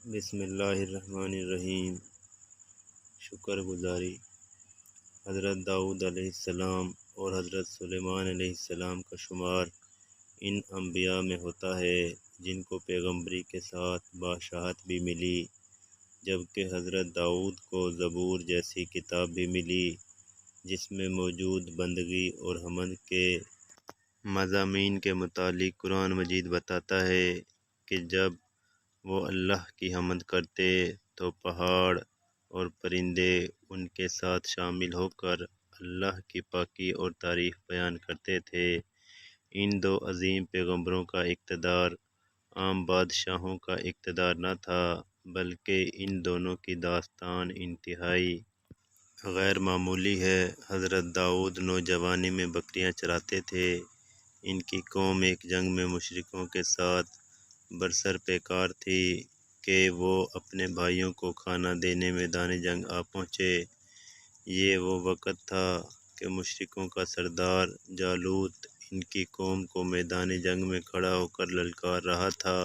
بسم اللہ الرحمن الرحیم۔ شکر گزاری۔ حضرت داؤد علیہ السلام اور حضرت سلیمان علیہ السلام کا شمار ان انبیاء میں ہوتا ہے جن کو پیغمبری کے ساتھ بادشاہت بھی ملی، جبکہ حضرت داؤد کو زبور جیسی کتاب بھی ملی جس میں موجود بندگی اور حمد کے مضامین کے متعلق قرآن مجید بتاتا ہے کہ جب وہ اللہ کی حمد کرتے تو پہاڑ اور پرندے ان کے ساتھ شامل ہو کر اللہ کی پاکی اور تعریف بیان کرتے تھے۔ ان دو عظیم پیغمبروں کا اقتدار عام بادشاہوں کا اقتدار نہ تھا، بلکہ ان دونوں کی داستان انتہائی غیر معمولی ہے۔ حضرت داؤد نوجوانی میں بکریاں چراتے تھے۔ ان کی قوم ایک جنگ میں مشرکوں کے ساتھ برسر پیکار تھی کہ وہ اپنے بھائیوں کو کھانا دینے میدان جنگ آ پہنچے۔ یہ وہ وقت تھا کہ مشرکوں کا سردار جالوت ان کی قوم کو میدان جنگ میں کھڑا ہو کر للکار رہا تھا،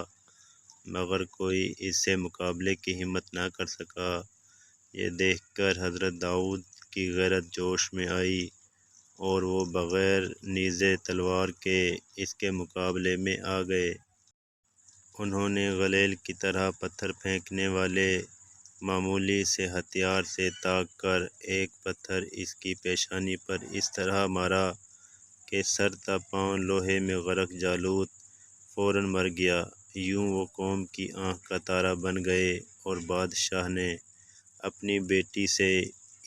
مگر کوئی اس سے مقابلے کی ہمت نہ کر سکا۔ یہ دیکھ کر حضرت داؤد کی غیرت جوش میں آئی اور وہ بغیر نیزے تلوار کے اس کے مقابلے میں آ گئے۔ انہوں نے غلیل کی طرح پتھر پھینکنے والے معمولی سے ہتھیار سے تاک کر ایک پتھر اس کی پیشانی پر اس طرح مارا کہ سر تا پاؤں لوہے میں غرق جالوت فوراً مر گیا۔ یوں وہ قوم کی آنکھ کا تارا بن گئے اور بادشاہ نے اپنی بیٹی سے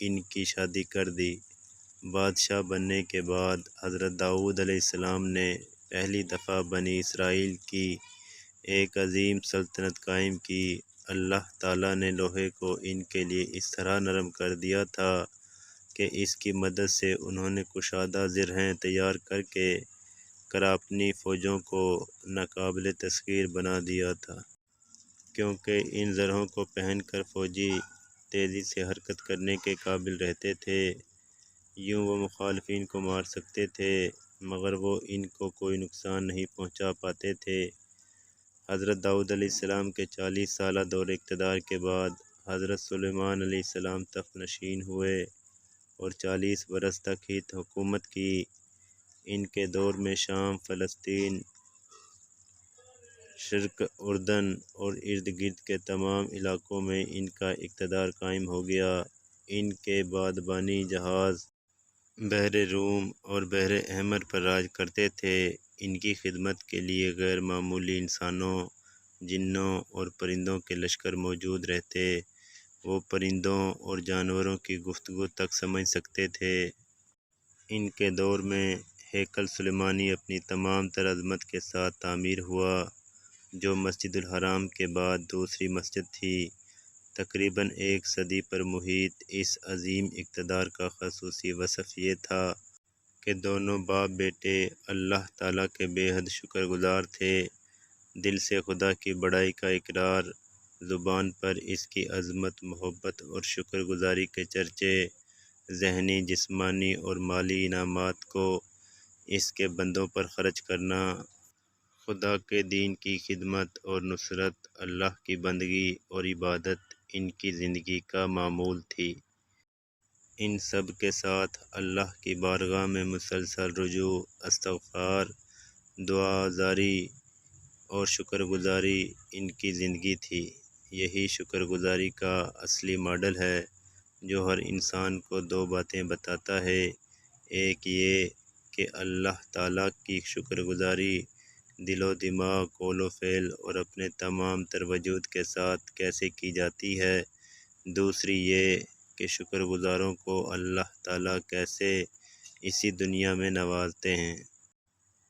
ان کی شادی کر دی۔ بادشاہ بننے کے بعد حضرت داؤد علیہ السلام نے پہلی دفعہ بنی اسرائیل کی ایک عظیم سلطنت قائم کی۔ اللہ تعالیٰ نے لوہے کو ان کے لیے اس طرح نرم کر دیا تھا کہ اس کی مدد سے انہوں نے کشادہ زرہیں تیار کر اپنی فوجوں کو ناقابل تسخیر بنا دیا تھا۔ کیونکہ ان زرہوں کو پہن کر فوجی تیزی سے حرکت کرنے کے قابل رہتے تھے۔ یوں وہ مخالفین کو مار سکتے تھے، مگر وہ ان کو کوئی نقصان نہیں پہنچا پاتے تھے۔ حضرت داؤد علیہ السلام کے 40 سالہ دور اقتدار کے بعد حضرت سلیمان علیہ السلام تخت نشین ہوئے اور 40 برس تک ہی حکومت کی۔ ان کے دور میں شام، فلسطین، شرق اردن اور ارد گرد کے تمام علاقوں میں ان کا اقتدار قائم ہو گیا۔ ان کے بادبانی جہاز بحر روم اور بحر احمر پر راج کرتے تھے۔ ان کی خدمت کے لیے غیر معمولی انسانوں، جنوں اور پرندوں کے لشکر موجود رہتے۔ وہ پرندوں اور جانوروں کی گفتگو تک سمجھ سکتے تھے۔ ان کے دور میں ہیکل سلیمانی اپنی تمام تر عظمت کے ساتھ تعمیر ہوا، جو مسجد الحرام کے بعد دوسری مسجد تھی۔ تقریباً ایک صدی پر محیط اس عظیم اقتدار کا خصوصی وصف یہ تھا کہ دونوں باپ بیٹے اللہ تعالیٰ کے بے حد شکر گزار تھے۔ دل سے خدا کی بڑائی کا اقرار، زبان پر اس کی عظمت، محبت اور شکر گزاری کے چرچے، ذہنی، جسمانی اور مالی انعامات کو اس کے بندوں پر خرچ کرنا، خدا کے دین کی خدمت اور نصرت، اللہ کی بندگی اور عبادت ان کی زندگی کا معمول تھی۔ ان سب کے ساتھ اللہ کی بارگاہ میں مسلسل رجوع، استغفار، دعا زاری اور شکر گزاری ان کی زندگی تھی۔ یہی شکر گزاری کا اصلی ماڈل ہے جو ہر انسان کو دو باتیں بتاتا ہے۔ ایک یہ کہ اللہ تعالیٰ کی شکر گزاری دل و دماغ، قول و فعل اور اپنے تمام تر وجود کے ساتھ کیسے کی جاتی ہے۔ دوسری یہ کہ شکر گزاروں کو اللہ تعالیٰ کیسے اسی دنیا میں نوازتے ہیں۔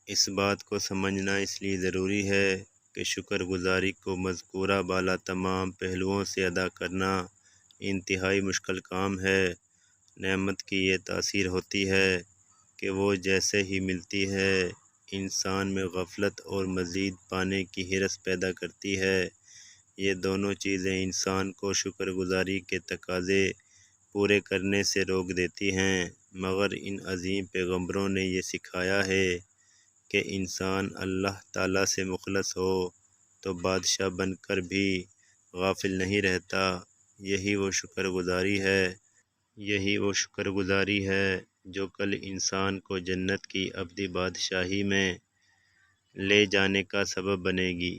اس بات کو سمجھنا اس لیے ضروری ہے کہ شکر گزاری کو مذکورہ بالا تمام پہلوؤں سے ادا کرنا انتہائی مشکل کام ہے۔ نعمت کی یہ تاثیر ہوتی ہے کہ وہ جیسے ہی ملتی ہے انسان میں غفلت اور مزید پانے کی ہرس پیدا کرتی ہے۔ یہ دونوں چیزیں انسان کو شکر گزاری کے تقاضے پورے کرنے سے روک دیتی ہیں، مگر ان عظیم پیغمبروں نے یہ سکھایا ہے کہ انسان اللہ تعالیٰ سے مخلص ہو تو بادشاہ بن کر بھی غافل نہیں رہتا۔ یہی وہ شکر گزاری ہے جو کل انسان کو جنت کی ابدی بادشاہی میں لے جانے کا سبب بنے گی۔